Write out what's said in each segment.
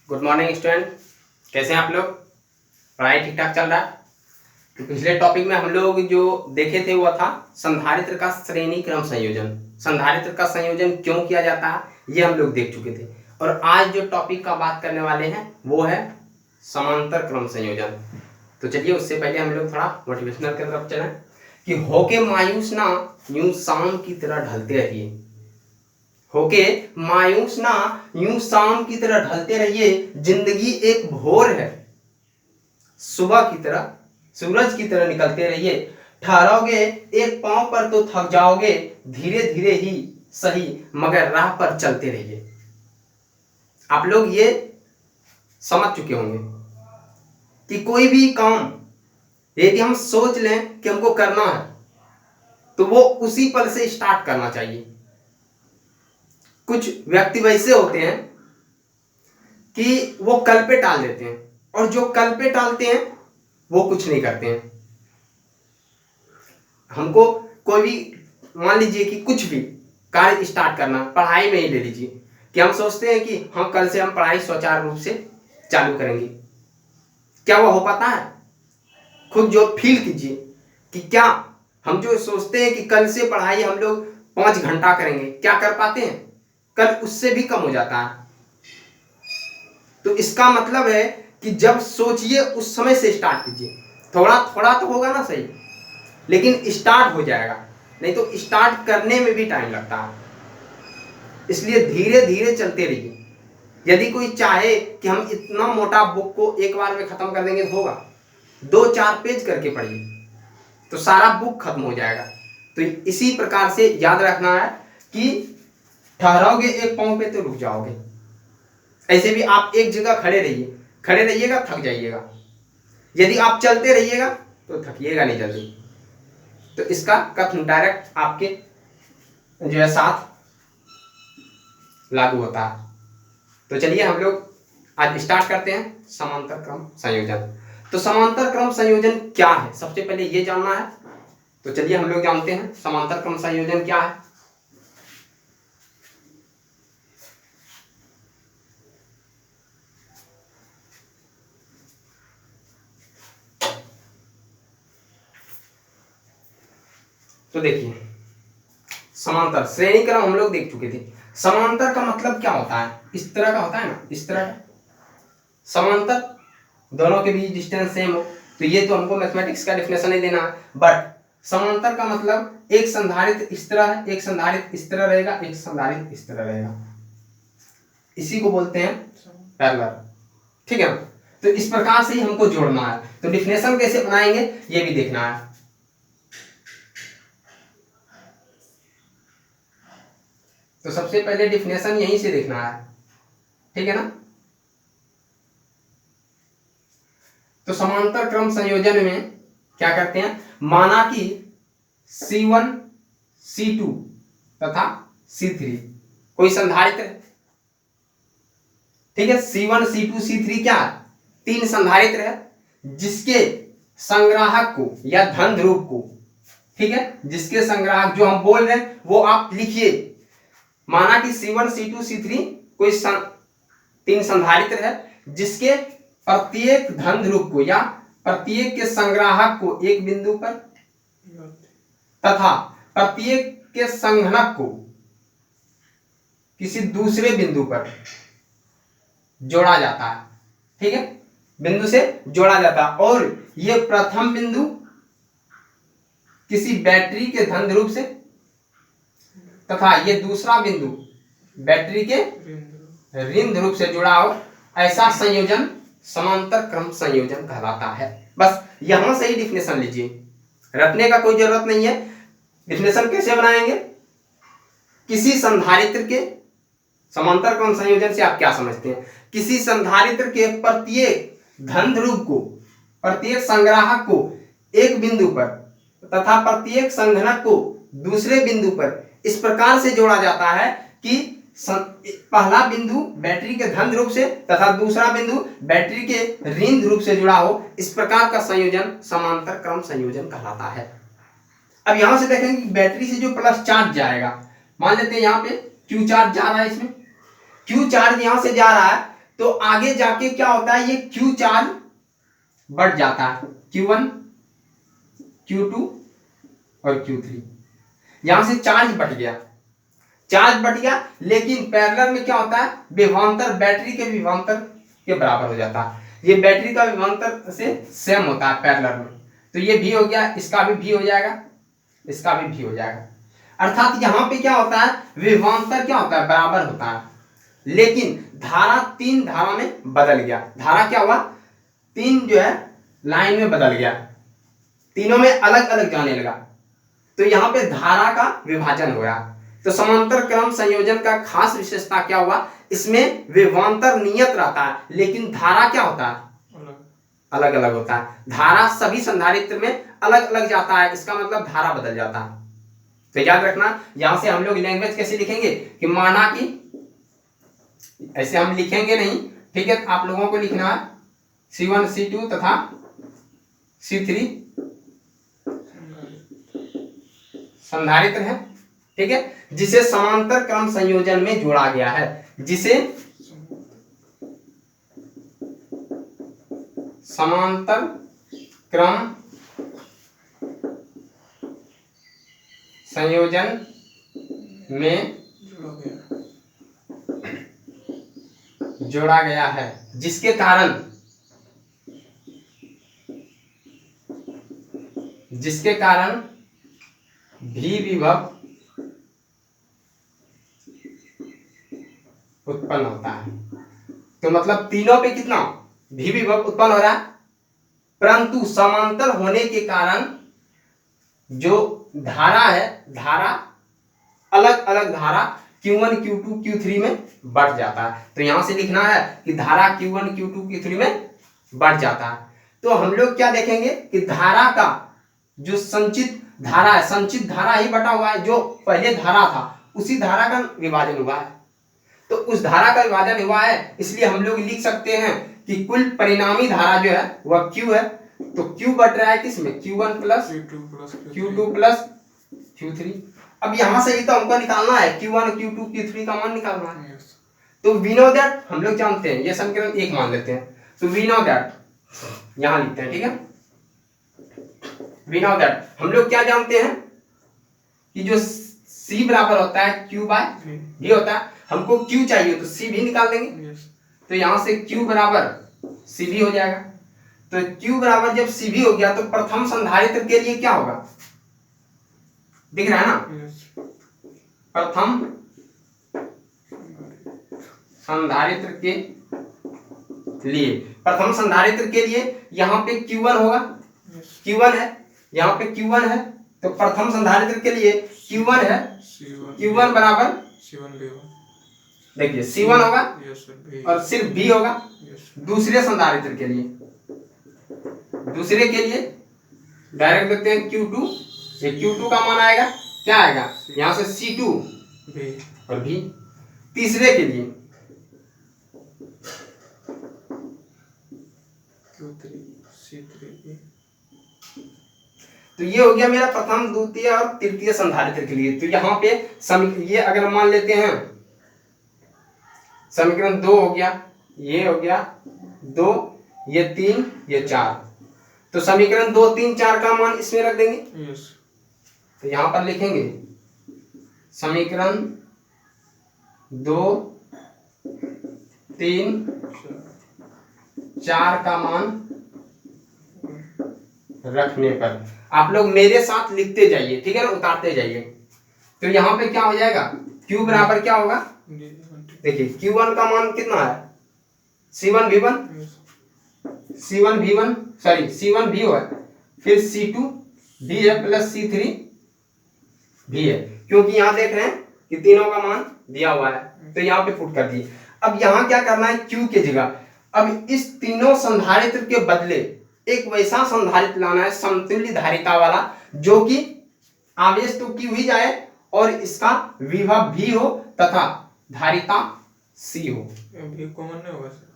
Good morning student. कैसे हैं आप लोग? पढ़ाई ठीक ठाक चल रहा है? तो पिछले टॉपिक में हम लोग जो देखे थे वो था संधारित्र का श्रेणी क्रम संयोजन। संधारित्र का संयोजन क्यों किया जाता है ये हम लोग देख चुके थे। और आज जो टॉपिक का बात करने वाले हैं वो है समांतर क्रम संयोजन। तो चलिए उससे पहले हम लोग थोड़ा मोटिवेशनल की तरफ चलें कि होके मायूस ना यूं शाम की तरह ढलते रहिए। होके मायूस ना यूं शाम की तरह ढलते रहिए। जिंदगी एक भोर है, सुबह की तरह सूरज की तरह निकलते रहिए। ठहरोगे एक पांव पर तो थक जाओगे, धीरे धीरे ही सही मगर राह पर चलते रहिए। आप लोग ये समझ चुके होंगे कि कोई भी काम यदि हम सोच लें कि हमको करना है तो वो उसी पल से स्टार्ट करना चाहिए। कुछ व्यक्ति वैसे होते हैं कि वो कल पे टाल देते हैं, और जो कल पे टालते हैं वो कुछ नहीं करते हैं। हमको कोई भी मान लीजिए कि कुछ भी कार्य स्टार्ट करना, पढ़ाई में ही ले लीजिए कि हम सोचते हैं कि हाँ कल से हम पढ़ाई सुचारू रूप से चालू करेंगे। क्या वो हो पाता है? खुद जो फील कीजिए कि क्या हम जो सोचते हैं कि कल से पढ़ाई हम लोग 5 घंटा करेंगे, क्या कर पाते हैं? कल उससे भी कम हो जाता है। तो इसका मतलब है कि जब सोचिए उस समय से स्टार्ट कीजिए। थोड़ा थोड़ा तो होगा ना सही, लेकिन स्टार्ट हो जाएगा। नहीं तो स्टार्ट करने में भी टाइम लगता है, इसलिए धीरे धीरे चलते रहिए। यदि कोई चाहे कि हम इतना मोटा बुक को एक बार में खत्म कर देंगे तो होगा? 2-4 पेज करके पढ़िए तो सारा बुक खत्म हो जाएगा। तो इसी प्रकार से याद रखना है कि ठहरोगे एक पांव पे तो रुक जाओगे। ऐसे भी आप एक जगह खड़े रहिए, खड़े रहिएगा थक जाइएगा। यदि आप चलते रहिएगा तो थकिएगा नहीं जल्दी। तो इसका कथन डायरेक्ट आपके जो है साथ लागू होता है। तो चलिए हम लोग आज स्टार्ट करते हैं समांतर क्रम संयोजन। तो समांतर क्रम संयोजन क्या है सबसे पहले ये जानना है। तो चलिए हम लोग जानते हैं समांतर क्रम संयोजन क्या है। तो देखिए समांतर श्रेणी क्रम हम लोग देख चुके थे। समांतर का मतलब क्या होता है? इस तरह का होता है ना, इस तरह का समांतर, दोनों के बीच डिस्टेंस सेम हो। तो ये तो हमको मैथमेटिक्स का डेफिनेशन नहीं देना है, बट समांतर का मतलब एक संधारित्र इस तरह है, एक संधारित्र इस तरह रहेगा, एक संधारित्र इस तरह रहेगा। इसी को बोलते हैं पैरेलल। ठीक है ना? तो इस प्रकार से ही हमको जोड़ना है। तो डिफिनेशन कैसे बनाएंगे ये भी देखना है। तो सबसे पहले डिफिनेशन यहीं से देखना है, ठीक है ना? तो समांतर क्रम संयोजन में क्या करते हैं, माना कि C1 C2 तथा C3 कोई संधारित्र है। ठीक है, C1 C2 C3 क्या है? 3 संधारित्र है जिसके संग्राहक को या धन ध्रुव को, ठीक है, जिसके संग्राहक जो हम बोल रहे हैं वो आप लिखिए। माना कि C1 C2 C3 कोई 3 संधारित्र है जिसके प्रत्येक धन ध्रुव को या प्रत्येक के संग्राहक को एक बिंदु पर तथा प्रत्येक के संघनक को किसी दूसरे बिंदु पर जोड़ा जाता है। ठीक है, बिंदु से जोड़ा जाता है, और यह प्रथम बिंदु किसी बैटरी के धन ध्रुव से तथा यह दूसरा बिंदु बैटरी के ऋण ध्रुव से जुड़ा हो। ऐसा संयोजन समांतर क्रम संयोजन कहलाता है। बस यहां से ही डिफिनेशन लीजिए, रटने का कोई जरूरत नहीं है। डिफिनेशन कैसे बनाएंगे? किसी संधारित्र के समांतर क्रम संयोजन से आप क्या समझते हैं? किसी संधारित्र के प्रत्येक धन ध्रुव को, प्रत्येक संग्राहक को एक बिंदु पर तथा प्रत्येक संघनक को दूसरे बिंदु पर इस प्रकार से जोड़ा जाता है कि पहला बिंदु बैटरी के धन ध्रुव से तथा दूसरा बिंदु बैटरी के ऋण ध्रुव से जुड़ा हो। इस प्रकार का संयोजन समांतर क्रम संयोजन कहलाता है। अब यहां से देखेंगे कि बैटरी से जो प्लस चार्ज जाएगा, मान लेते हैं यहाँ पे Q चार्ज जा रहा है, इसमें Q चार्ज यहां से जा रहा है तो आगे जाके क्या होता है, ये Q चार्ज बढ़ जाता है, Q1 Q2 और Q3, यहां से चार्ज बढ़ गया, लेकिन पैरेलल में क्या होता है, विभवांतर बैटरी के विभवांतर के बराबर हो जाता है। ये बैटरी का विभवांतर से सेम होता है पैरेलल में, तो ये भी हो गया, इसका भी भी हो जाएगा, इसका भी हो जाएगा। अर्थात यहाँ पे क्या होता है, विभवांतर क्या होता है, बराबर होता है, लेकिन धारा 3 धारा में बदल गया। धारा क्या हुआ, 3 जो है लाइन में बदल गया, तीनों में अलग अलग जाने लगा, तो यहाँ पे धारा का विभाजन हो गया। तो समांतर क्रम संयोजन का खास विशेषता क्या हुआ, इसमें विभवांतर नियत रहता है, लेकिन धारा क्या होता है, अलग अलग होता है। धारा सभी संधारित्र में अलग अलग जाता है, इसका मतलब धारा बदल जाता है। तो याद रखना, यहां से हम लोग लैंग्वेज कैसे लिखेंगे कि माना कि, ऐसे हम लिखेंगे नहीं, ठीक है, आप लोगों को लिखना है C1 C2 तथा C3 संधारित्र है, ठीक है, जिसे समांतर क्रम संयोजन में जोड़ा गया है, जिसे समांतर क्रम संयोजन में जोड़ा गया है, जिसके कारण भी विभव उत्पन्न होता है। तो मतलब तीनों पे कितना भी विभव उत्पन्न हो रहा है, परंतु समांतर होने के कारण जो धारा है, धारा अलग अलग धारा Q1 Q2 Q3 में बढ़ जाता है। तो यहां से लिखना है कि धारा Q1 Q2 Q3 में बढ़ जाता है। तो हम लोग क्या देखेंगे कि धारा का जो संचित धारा है, संचित धारा ही बटा हुआ है, जो पहले धारा था उसी धारा का विभाजन हुआ है, तो उस धारा का विभाजन हुआ है, इसलिए हम लोग लिख सकते हैं कि कुल परिणामी धारा जो है वह Q है। तो Q बढ़ रहा है किसमें, Q1 plus Q2 plus Q3। अब यहां से ही तो हमको निकालना है Q1 Q2 Q3 का मान निकालना है। तो वी नो दैट हम लोग जानते हैं, ये समीकरण 1 मान लेते हैं, तो वी नो दैट यहां लिखते हैं, ठीक है, वी नो दैट हम लोग क्या जानते हैं कि जो C बराबर होता है Q बाय V होता है, हमको Q चाहिए तो C भी निकाल देंगे, तो यहां से Q बराबर C भी हो जाएगा। तो Q बराबर जब C भी हो गया तो प्रथम संधारित्र के लिए क्या होगा, दिख रहा है ना, प्रथम संधारित्र के लिए यहाँ पे Q1 होगा, Q1 है, यहाँ पे Q1 है, तो प्रथम संधारित्र के लिए Q1 है, Q1 बराबर देखिए C1 होगा और सिर्फ B होगा। दूसरे संधारित्र के लिए, डायरेक्ट देखते हैं Q2, ये Q2 का मान आएगा, क्या आएगा यहाँ से C2 और B। तीसरे के लिए तो ये हो गया मेरा प्रथम द्वितीय और तृतीय संधारित्र के लिए। तो यहाँ पे ये अगर मान लेते हैं समीकरण 2 हो गया, ये हो गया 2, ये 3, ये 4, तो समीकरण 2 3 4 का मान इसमें रख देंगे। तो यहाँ पर लिखेंगे समीकरण 2 3 4 का मान रखने पर आप लोग मेरे साथ लिखते जाइए, ठीक है ना, उतारते जाइए। तो यहाँ पे क्या हो जाएगा, Q बराबर क्या होगा, देखिए Q1 का मान कितना है, C1 V है, फिर C2 भी है प्लस C3 भी है, क्योंकि यहाँ देख रहे हैं कि तीनों का मान दिया हुआ है, तो यहाँ पे पुट कर दिए। अब यहाँ क्या करना है, Q के जगह अब इस तीनों संधारित्र के बदले एक वैसा संधारित्र लाना है समतुल्य धारिता वाला, जो कि आवेश तो Q ही जाए और इसका विभव V हो तथा धारिता C हो। V कॉमन नहीं होगा सर,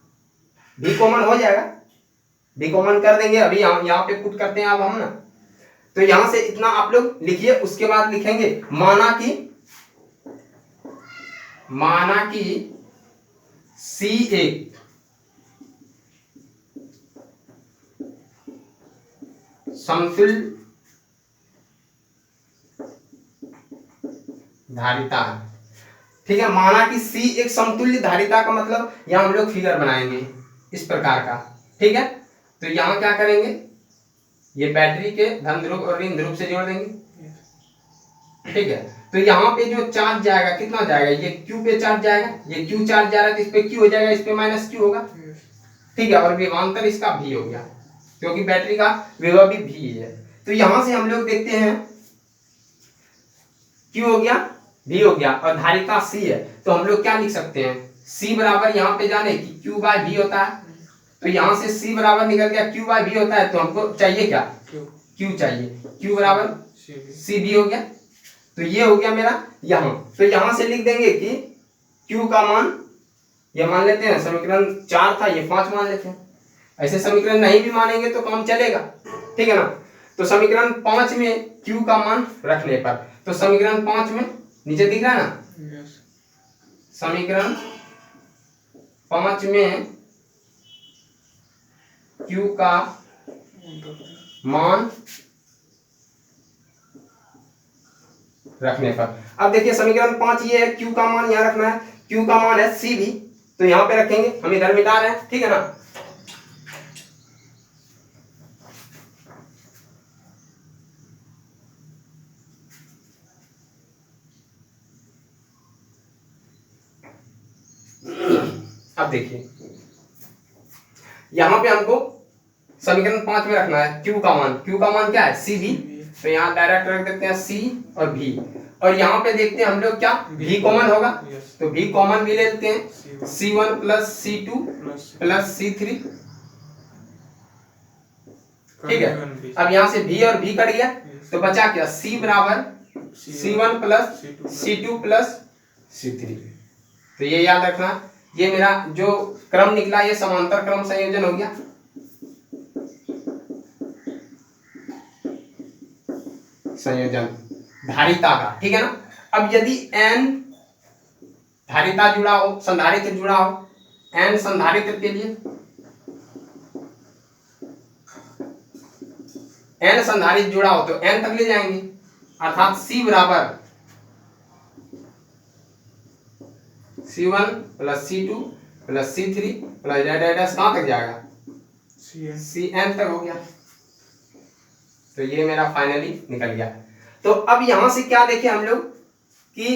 V कॉमन हो जाएगा, V कॉमन कर देंगे, अभी यहाँ पे पुट करते हैं अब हम ना। तो यहां से इतना आप लोग लिखिए, उसके बाद लिखेंगे माना कि C1 समतुल्य धारिता है। ठीक है, माना कि C एक समतुल्य धारिता का मतलब यहाँ हम लोग फिगर बनाएंगे इस प्रकार का। ठीक है, तो यहाँ क्या करेंगे, ये बैटरी के धन ध्रुव और ऋण ध्रुव से जोड़ देंगे। ठीक है, तो यहाँ पे जो चार्ज जाएगा कितना जाएगा, ये Q पे चार्ज जाएगा, ये Q चार्ज जा रहा है तो इस पे Q हो जाएगा, इस पे माइनस Q होगा। ठीक है, और विभवांतर इसका V हो गया क्योंकि बैटरी का विभव भी V है। तो यहाँ से हम लोग देखते हैं Q हो गया, V हो गया और धारिता C है, तो हम लोग क्या लिख सकते हैं, C बराबर यहाँ पे जाने की Q बाय V होता है। तो यहाँ से C बराबर निकल गया Q बाय V होता है, तो हमको चाहिए क्या, Q चाहिए, Q बराबर CV हो गया। तो ये हो गया मेरा यहाँ। तो यहाँ से लिख देंगे कि Q का मान, ये मान लेते हैं समीकरण 4 था, ये 5 मान लेते हैं। ऐसे समीकरण नहीं भी मानेंगे तो काम चलेगा। ठीक है ना, तो समीकरण 5 में Q का मान रखने पर, तो समीकरण 5 में नीचे दिख रहा है ना, समीकरण 5 में Q का मान रखने पर। अब देखिए समीकरण 5 ये है, Q का मान यहाँ रखना है, Q का मान है CV, तो यहाँ पे रखेंगे, हम इधर मिटा रहे हैं। ठीक है ना, अब देखिए यहाँ पे हमको समीकरण 5 में रखना है Q का मान, Q का मान क्या है CV, तो यहाँ डायरेक्ट रख देते हैं C और V, और यहाँ पे देखते हैं हम लोग क्या V कॉमन होगा, तो V कॉमन भी ले लेते हैं, C1 plus C2 plus C3। ठीक है, अब यहाँ से V और V कट गया तो बचा क्या, C बराबर C1 plus C2 plus C3। तो ये याद रखना, ये मेरा जो क्रम निकला ये समांतर क्रम संयोजन हो गया। संयोजन धारिता का। ठीक है ना, अब यदि n धारिता जुड़ा हो, संधारित्र जुड़ा हो, n संधारित्र के लिए, n संधारित्र जुड़ा हो तो n तक ले जाएंगे, अर्थात C बराबर C1 plus C2 plus C3 plus dash कहाँ तक जाएगा, Cn तक हो गया। तो ये मेरा फाइनली निकल गया। तो अब यहां से क्या देखें हम लोग कि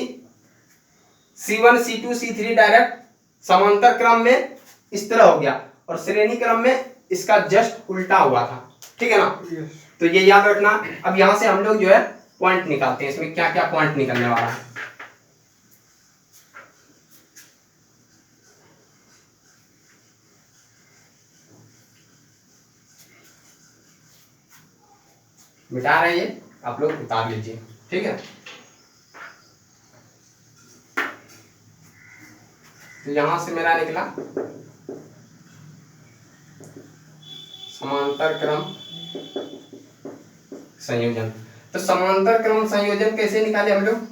C1 C2 C3 डायरेक्ट समांतर क्रम में इस तरह हो गया और श्रेणी क्रम में इसका जस्ट उल्टा हुआ था। ठीक है ना, तो ये याद रखना। अब यहां से हम लोग जो है पॉइंट निकालते हैं, इसमें क्या क्या पॉइंट निकलने वाला है। मिटा रहे हैं ये, आप लोग उतार लीजिए। ठीक है, तो यहां से मेरा निकला समांतर क्रम संयोजन। तो समांतर क्रम संयोजन कैसे निकाले हम लोग,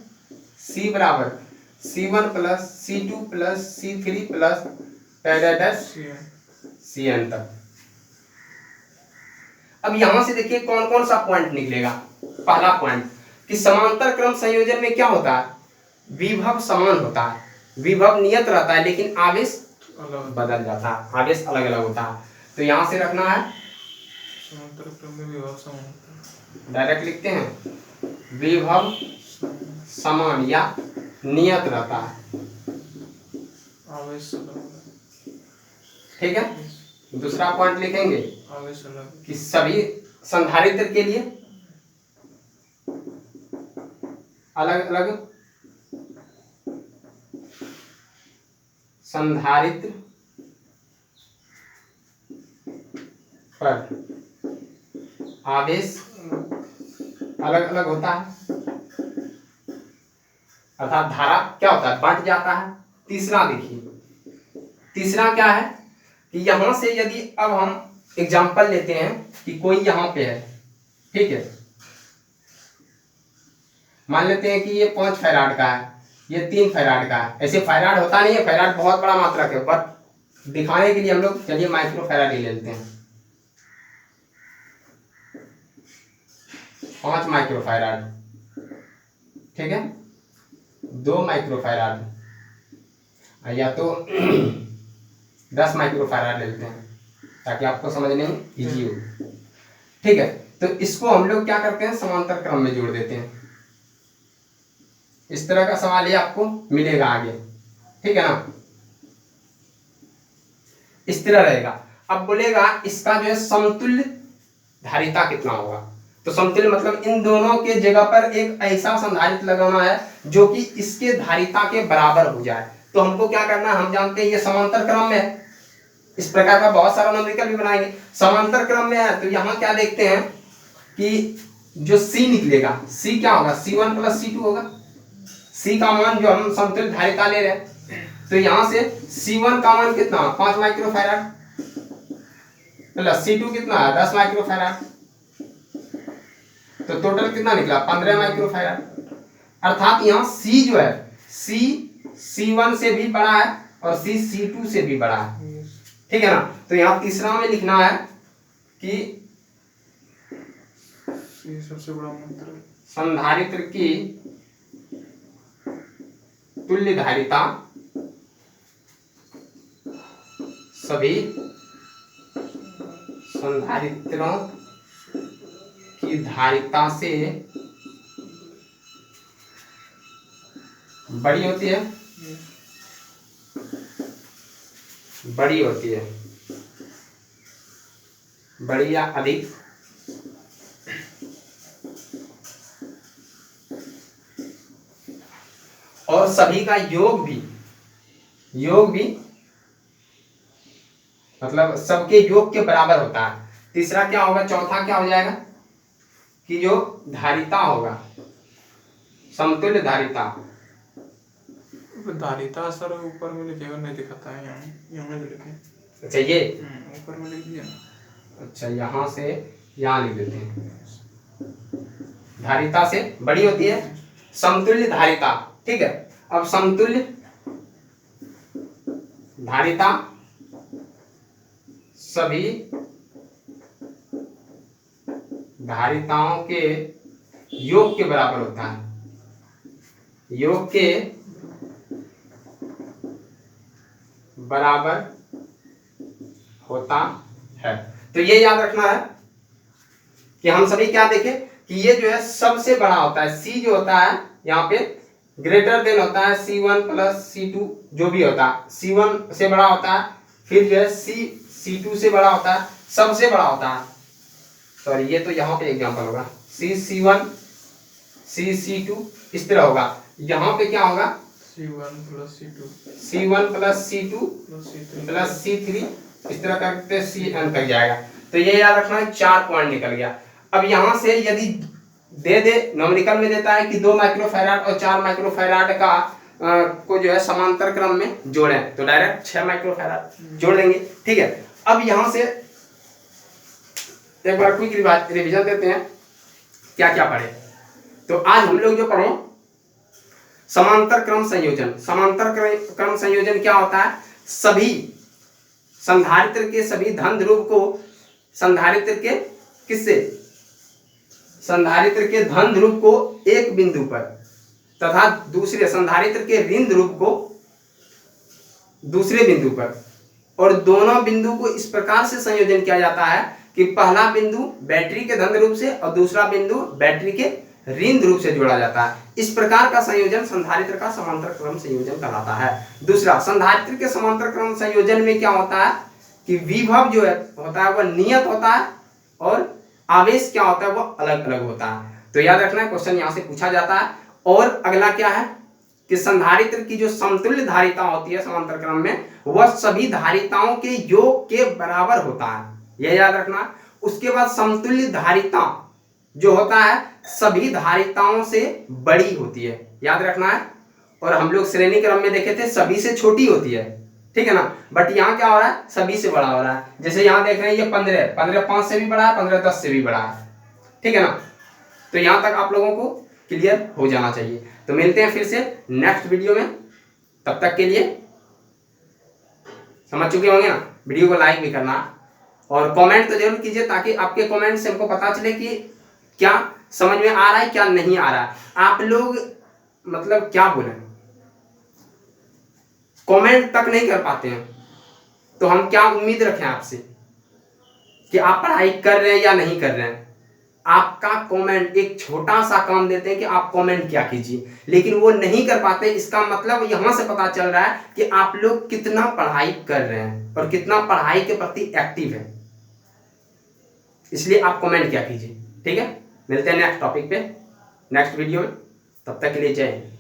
C बराबर C1 plus C2 plus C3 plus dash Cn तक। अब यहां से देखिए कौन कौन सा पॉइंट निकलेगा। पहला पॉइंट कि समांतर क्रम संयोजन में क्या होता है, विभव समान होता है, विभव नियत रहता है लेकिन आवेश बदल जाता है, आवेश अलग अलग होता है। तो यहां से रखना है समांतर क्रम में विभव समान होता है, डायरेक्ट लिखते हैं विभव समान या नियत रहता है, आवेश अलग। ठीक है, दूसरा पॉइंट लिखेंगे आवेश अलग कि सभी संधारित्र के लिए अलग अलग संधारित्र पर आवेश अलग अलग होता है, अर्थात धारा क्या होता है, बंट जाता है। तीसरा देखिए, तीसरा क्या है कि यहां से यदि अब हम एग्जाम्पल लेते हैं कि कोई यहां पे है, ठीक है, मान लेते हैं कि ये 5 फैराड का है, ये 3 फैराड का है। ऐसे फैराड होता नहीं है, फैराड बहुत बड़ा मात्रक है, पर दिखाने के लिए हम लोग चलिए माइक्रो फैराड ही ले लेते हैं। 5 माइक्रोफैराड, ठीक है, 2 माइक्रोफैराड या तो 10 माइक्रोफैराड ले लेते हैं ताकि आपको समझने में इजी हो, ठीक है। तो इसको हम लोग क्या करते हैं, समांतर क्रम में जोड़ देते हैं। इस तरह का सवाल ये आपको मिलेगा आगे, ठीक है ना, इस तरह रहेगा। अब बोलेगा इसका जो है समतुल्य धारिता कितना होगा। तो समतुल्य मतलब इन दोनों के जगह पर एक ऐसा संधारित्र लगाना है जो कि इसके धारिता के बराबर हो जाए। तो हमको क्या करना है, हम जानते हैं ये समांतर क्रम में है, इस प्रकार का बहुत सारा न्यूमेरिकल भी बनाएंगे। समांतर क्रम में है तो यहाँ क्या देखते हैं कि जो C निकलेगा, C क्या होगा, C1 + C2 होगा। C का मान जो हम समतुल्य धारिता ले रहे हैं, तो यहाँ से C1 का मान कितना, 5 माइक्रोफैराड, प्लस C2 कितना है, 10 माइक्रोफैराड, तो टोटल कितना निकला, 15 माइक्रोफैराड। अर्थात यहाँ C जो है, C C1 से भी बड़ा है और C C2 से भी बड़ा है, ठीक है ना। तो यहाँ तीसरा में लिखना है कि सबसे बड़ा मंत्र संधारित्र की तुल्य धारिता सभी संधारित्रों की धारिता से बड़ी होती है, बड़ी होती है, बड़ी या अधिक, और सभी का योग भी मतलब सबके योग के बराबर होता है। तीसरा क्या होगा, चौथा क्या हो जाएगा कि जो धारिता होगा, समतुल्य धारिता, धारिता सर ऊपर में लिखेगा, नहीं दिखाता है यहाँ में लिखे। अच्छा ये ऊपर में लिख दिया, अच्छा यहाँ से यहाँ लिख देते हैं, धारिता से बड़ी होती है समतुल्य धारिता, ठीक है। अब समतुल्य धारिता सभी धारिताओं के योग के बराबर होता है, योग के बराबर होता है। तो ये याद रखना है कि हम सभी क्या देखें कि ये जो है सबसे बड़ा होता है, C जो होता है यहाँ पे ग्रेटर देन होता है C1 + C2 जो भी होता है, C1 से बड़ा होता है, फिर जो है C2 से बड़ा होता है, सबसे बड़ा होता है। सॉरी ये तो यहाँ पे एग्जांपल होगा, C1 C2 इस तरह होगा। यहाँ पे क्या होगा, C1 + C2 + C3 इस तरह करते CN तक जाएगा। तो ये याद रखना है, 4 पॉइंट निकल गया। अब यहाँ से यदि दे न्यूमेरिकल में देता है कि 2 माइक्रोफैराड और 4 माइक्रोफैराड का को जो है समांतर क्रम में जोड़ें, तो डायरेक्ट 6 माइक्रोफैराड जोड़ देंगे, ठीक है। अब यहाँ से एक बार क्विक रिवीजन देते हैं क्या क्या पढ़े। तो आज हम लोग जो पढ़े समांतर क्रम संयोजन। समांतर क्रम संयोजन क्या होता है, सभी संधारित्र के सभी धन ध्रुव को संधारित्र के किससे, संधारित्र के धन ध्रुव को एक बिंदु पर तथा दूसरे संधारित्र के ऋण ध्रुव को दूसरे बिंदु पर, और दोनों बिंदु को इस प्रकार से संयोजन किया जाता है कि पहला बिंदु बैटरी के धन ध्रुव से और दूसरा बिंदु बैटरी के ऋण ध्रुव से जोड़ा जाता है। इस प्रकार का संयोजन संधारित्र का समांतर क्रम संयोजन कहलाता है। दूसरा, संधारित्र के समांतर क्रम संयोजन में क्या होता है कि विभव जो है होता है वह नियत होता है और आवेश क्या होता है वो अलग अलग होता है। तो याद रखना है, क्वेश्चन यहाँ से पूछा जाता है। और अगला क्या है कि संधारित्र की जो समतुल्य धारिता होती है समांतर क्रम में, वह सभी धारिताओं के योग के बराबर होता है, यह याद रखना। उसके बाद समतुल्य धारिता जो होता है सभी धारिताओं से बड़ी होती है, याद रखना है। और हम लोग श्रेणी क्रम में देखे थे सभी से छोटी होती है, ठीक है ना, बट यहाँ क्या हो रहा है सभी से बड़ा हो रहा है। जैसे यहाँ देख रहे हैं ये 15 5 से भी बड़ा है, 15 10 से भी बड़ा है, ठीक है ना। तो यहाँ तक आप लोगों को क्लियर हो जाना चाहिए। तो मिलते हैं फिर से नेक्स्ट वीडियो में, तब तक के लिए समझ चुके होंगे ना। वीडियो को लाइक भी करना और कमेंट तो जरूर कीजिए ताकि आपके कमेंट से हमको पता चले कि क्या समझ में आ रहा है क्या नहीं आ रहा है? आप लोग मतलब क्या बोले, कमेंट तक नहीं कर पाते हैं, तो हम क्या उम्मीद रखें आपसे कि आप पढ़ाई कर रहे हैं या नहीं कर रहे हैं? आपका कमेंट, एक छोटा सा काम देते हैं कि आप कमेंट क्या कीजिए, लेकिन वो नहीं कर पाते। इसका मतलब यहां से पता चल रहा है कि आप लोग कितना पढ़ाई कर रहे हैं और कितना पढ़ाई के प्रति एक्टिव है। इसलिए आप कमेंट क्या कीजिए। ठीक है, मिलते हैं नेक्स्ट टॉपिक पे, नेक्स्ट वीडियो में। तब तक के लिए जय हिंद।